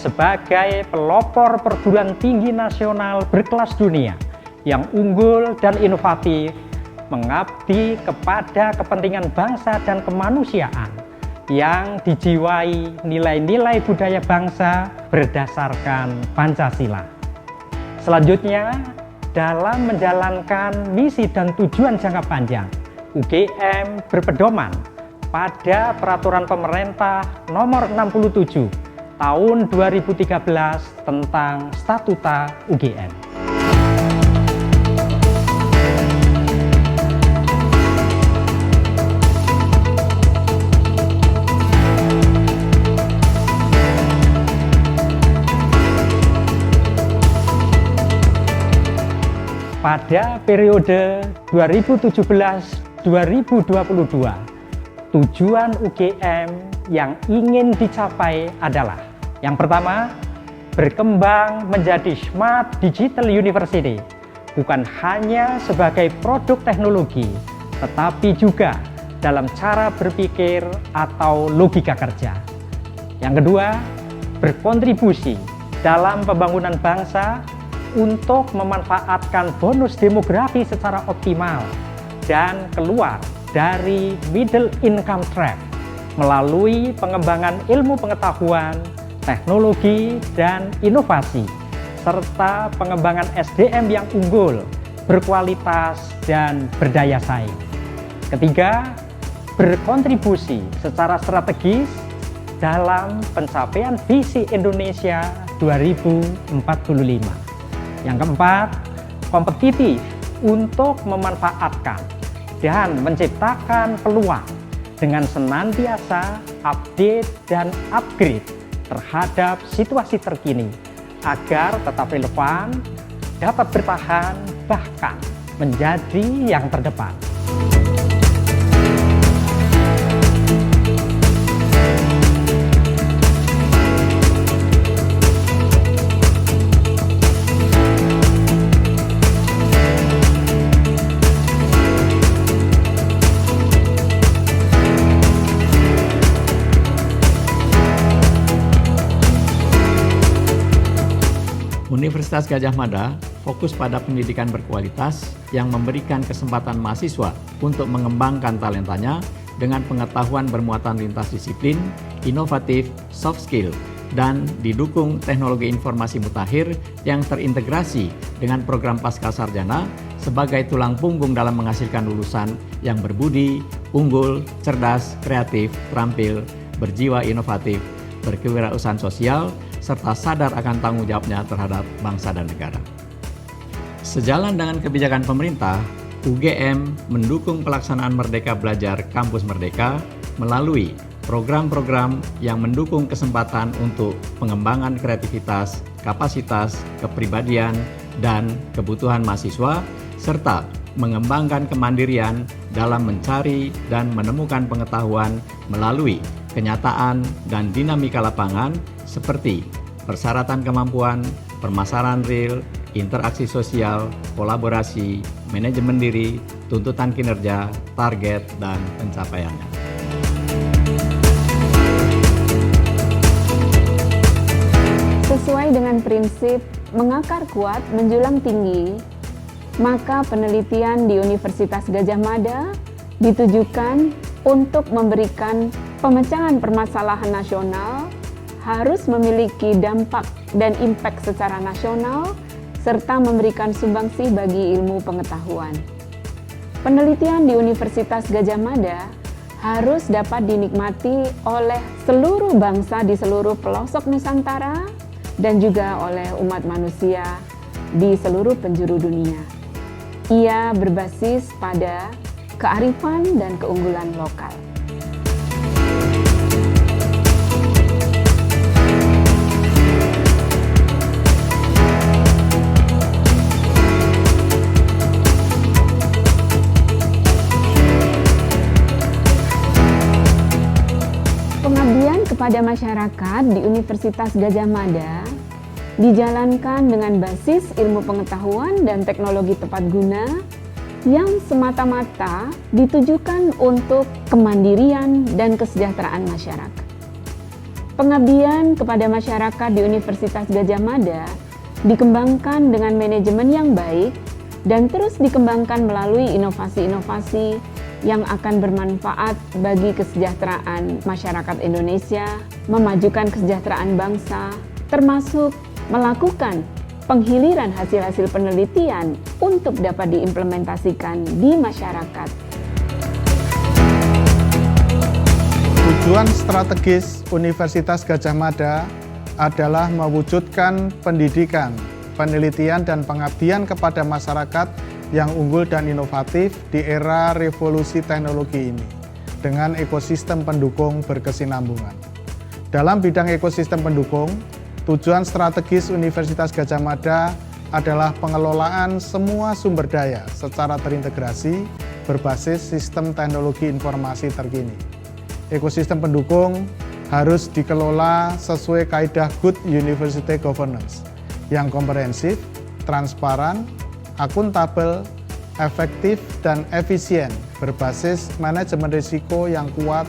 sebagai pelopor perguruan tinggi nasional berkelas dunia yang unggul dan inovatif, mengabdi kepada kepentingan bangsa dan kemanusiaan yang dijiwai nilai-nilai budaya bangsa berdasarkan Pancasila. Selanjutnya, dalam menjalankan misi dan tujuan jangka panjang, UGM berpedoman pada Peraturan Pemerintah Nomor 67 Tahun 2013 tentang Statuta UGM. Pada periode 2017-2022, tujuan UGM yang ingin dicapai adalah: yang pertama, berkembang menjadi Smart Digital University, bukan hanya sebagai produk teknologi, tetapi juga dalam cara berpikir atau logika kerja. Yang kedua, berkontribusi dalam pembangunan bangsa untuk memanfaatkan bonus demografi secara optimal dan keluar dari middle income trap melalui pengembangan ilmu pengetahuan, teknologi, dan inovasi, serta pengembangan SDM yang unggul, berkualitas, dan berdaya saing. Ketiga, berkontribusi secara strategis dalam pencapaian visi Indonesia 2045. Yang keempat, kompetitif untuk memanfaatkan dan menciptakan peluang dengan senantiasa update dan upgrade terhadap situasi terkini agar tetap relevan, dapat bertahan, bahkan menjadi yang terdepan. Universitas Gadjah Mada fokus pada pendidikan berkualitas yang memberikan kesempatan mahasiswa untuk mengembangkan talentanya dengan pengetahuan bermuatan lintas disiplin, inovatif, soft skill, dan didukung teknologi informasi mutakhir yang terintegrasi dengan program Pascasarjana sebagai tulang punggung dalam menghasilkan lulusan yang berbudi, unggul, cerdas, kreatif, terampil, berjiwa inovatif, berkewirausahaan sosial, serta sadar akan tanggung jawabnya terhadap bangsa dan negara. Sejalan dengan kebijakan pemerintah, UGM mendukung pelaksanaan Merdeka Belajar Kampus Merdeka melalui program-program yang mendukung kesempatan untuk pengembangan kreativitas, kapasitas, kepribadian, dan kebutuhan mahasiswa, serta mengembangkan kemandirian dalam mencari dan menemukan pengetahuan melalui kenyataan dan dinamika lapangan seperti persyaratan kemampuan, permasalahan real, interaksi sosial, kolaborasi, manajemen diri, tuntutan kinerja, target, dan pencapaiannya. Sesuai dengan prinsip mengakar kuat menjulang tinggi, maka penelitian di Universitas Gadjah Mada ditujukan untuk memberikan pemecahan permasalahan nasional, harus memiliki dampak dan impact secara nasional, serta memberikan sumbangsi bagi ilmu pengetahuan. Penelitian di Universitas Gadjah Mada harus dapat dinikmati oleh seluruh bangsa di seluruh pelosok Nusantara dan juga oleh umat manusia di seluruh penjuru dunia. Ia berbasis pada kearifan dan keunggulan lokal. Pengabdian kepada masyarakat di Universitas Gadjah Mada dijalankan dengan basis ilmu pengetahuan dan teknologi tepat guna yang semata-mata ditujukan untuk kemandirian dan kesejahteraan masyarakat. Pengabdian kepada masyarakat di Universitas Gadjah Mada dikembangkan dengan manajemen yang baik dan terus dikembangkan melalui inovasi-inovasi yang akan bermanfaat bagi kesejahteraan masyarakat Indonesia, memajukan kesejahteraan bangsa, termasuk melakukan penghiliran hasil-hasil penelitian untuk dapat diimplementasikan di masyarakat. Tujuan strategis Universitas Gadjah Mada adalah mewujudkan pendidikan, penelitian, dan pengabdian kepada masyarakat yang unggul dan inovatif di era revolusi teknologi ini dengan ekosistem pendukung berkesinambungan. Dalam bidang ekosistem pendukung, tujuan strategis Universitas Gadjah Mada adalah pengelolaan semua sumber daya secara terintegrasi berbasis sistem teknologi informasi terkini. Ekosistem pendukung harus dikelola sesuai kaidah Good University Governance yang komprehensif, transparan, akuntabel, efektif, dan efisien berbasis manajemen risiko yang kuat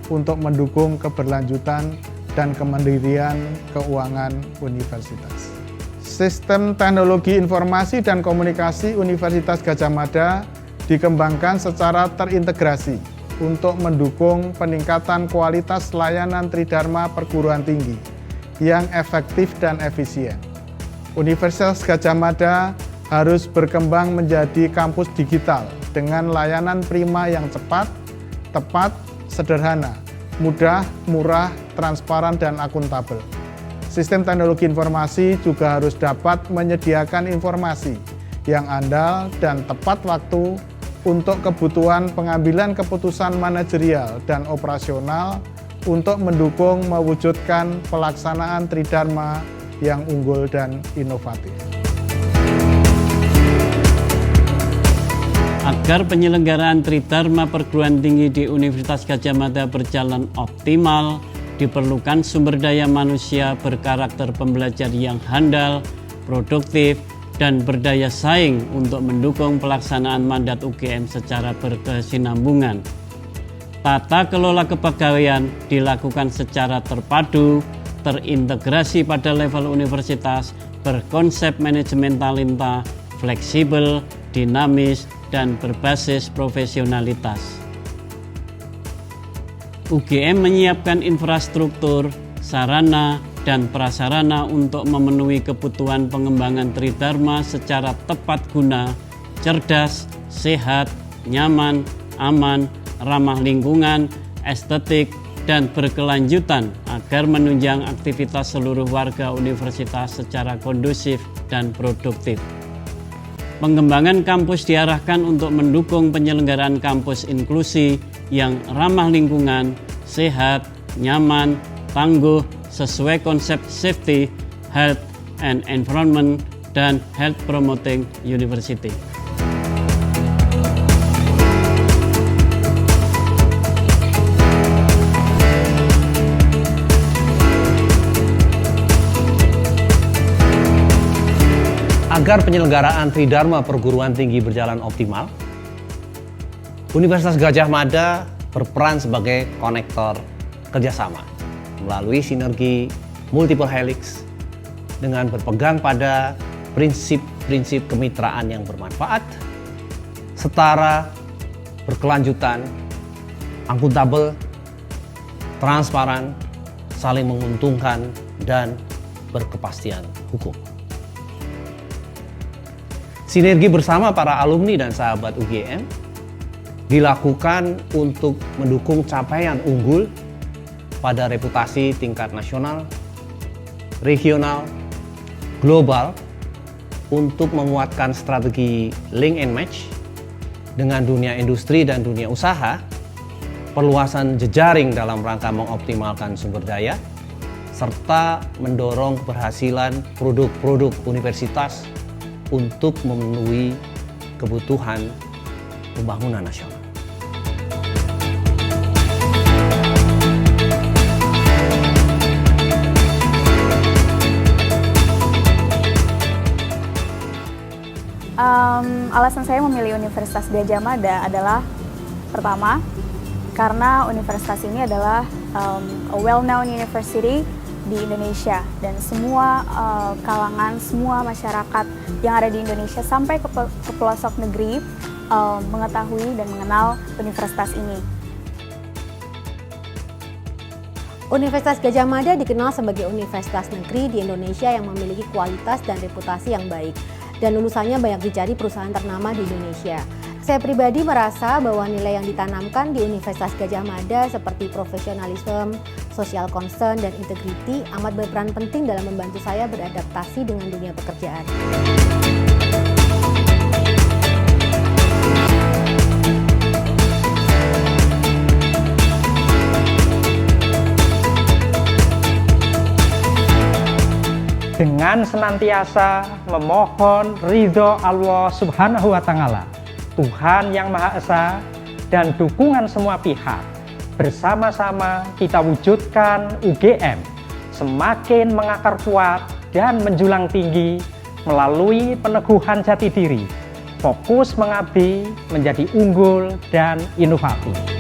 untuk mendukung keberlanjutan dan kemandirian keuangan universitas. Sistem teknologi informasi dan komunikasi Universitas Gadjah Mada dikembangkan secara terintegrasi untuk mendukung peningkatan kualitas layanan Tridharma perguruan tinggi yang efektif dan efisien. Universitas Gadjah Mada harus berkembang menjadi kampus digital dengan layanan prima yang cepat, tepat, sederhana, mudah, murah, transparan, dan akuntabel. Sistem teknologi informasi juga harus dapat menyediakan informasi yang andal dan tepat waktu untuk kebutuhan pengambilan keputusan manajerial dan operasional untuk mendukung mewujudkan pelaksanaan Tridharma yang unggul dan inovatif. Agar penyelenggaraan Tridharma perguruan tinggi di Universitas Gadjah Mada berjalan optimal, diperlukan sumber daya manusia berkarakter pembelajar yang handal, produktif, dan berdaya saing untuk mendukung pelaksanaan mandat UGM secara berkesinambungan. Tata kelola kepegawaian dilakukan secara terpadu, terintegrasi pada level universitas, berkonsep manajemen talenta, fleksibel, dinamis, dan berbasis profesionalitas. UGM menyiapkan infrastruktur, sarana, dan prasarana untuk memenuhi kebutuhan pengembangan Tridharma secara tepat guna, cerdas, sehat, nyaman, aman, ramah lingkungan, estetik, dan berkelanjutan agar menunjang aktivitas seluruh warga universitas secara kondusif dan produktif. Pengembangan kampus diarahkan untuk mendukung penyelenggaraan kampus inklusi yang ramah lingkungan, sehat, nyaman, tangguh, sesuai konsep safety, health, and environment, dan health promoting university. Agar penyelenggaraan Tridharma perguruan tinggi berjalan optimal, Universitas Gadjah Mada berperan sebagai konektor kerjasama melalui sinergi multiple helix dengan berpegang pada prinsip-prinsip kemitraan yang bermanfaat, setara, berkelanjutan, akuntabel, transparan, saling menguntungkan, dan berkepastian hukum. Sinergi bersama para alumni dan sahabat UGM dilakukan untuk mendukung capaian unggul pada reputasi tingkat nasional, regional, global untuk menguatkan strategi link and match dengan dunia industri dan dunia usaha, perluasan jejaring dalam rangka mengoptimalkan sumber daya, serta mendorong keberhasilan produk-produk universitas untuk memenuhi kebutuhan pembangunan nasional. Alasan saya memilih Universitas Gadjah Mada adalah pertama, karena universitas ini adalah a well-known university di Indonesia, dan semua kalangan, semua masyarakat yang ada di Indonesia sampai ke pelosok negeri mengetahui dan mengenal universitas ini. Universitas Gadjah Mada dikenal sebagai universitas negeri di Indonesia yang memiliki kualitas dan reputasi yang baik, dan lulusannya banyak dicari perusahaan ternama di Indonesia. Saya pribadi merasa bahwa nilai yang ditanamkan di Universitas Gadjah Mada seperti profesionalisme, social concern, dan integriti amat berperan penting dalam membantu saya beradaptasi dengan dunia pekerjaan. Dengan senantiasa memohon ridho Allah Subhanahu wa Ta'ala, Tuhan yang Maha Esa, dan dukungan semua pihak, bersama-sama kita wujudkan UGM semakin mengakar kuat dan menjulang tinggi melalui peneguhan jati diri, fokus mengabdi, menjadi unggul dan inovatif.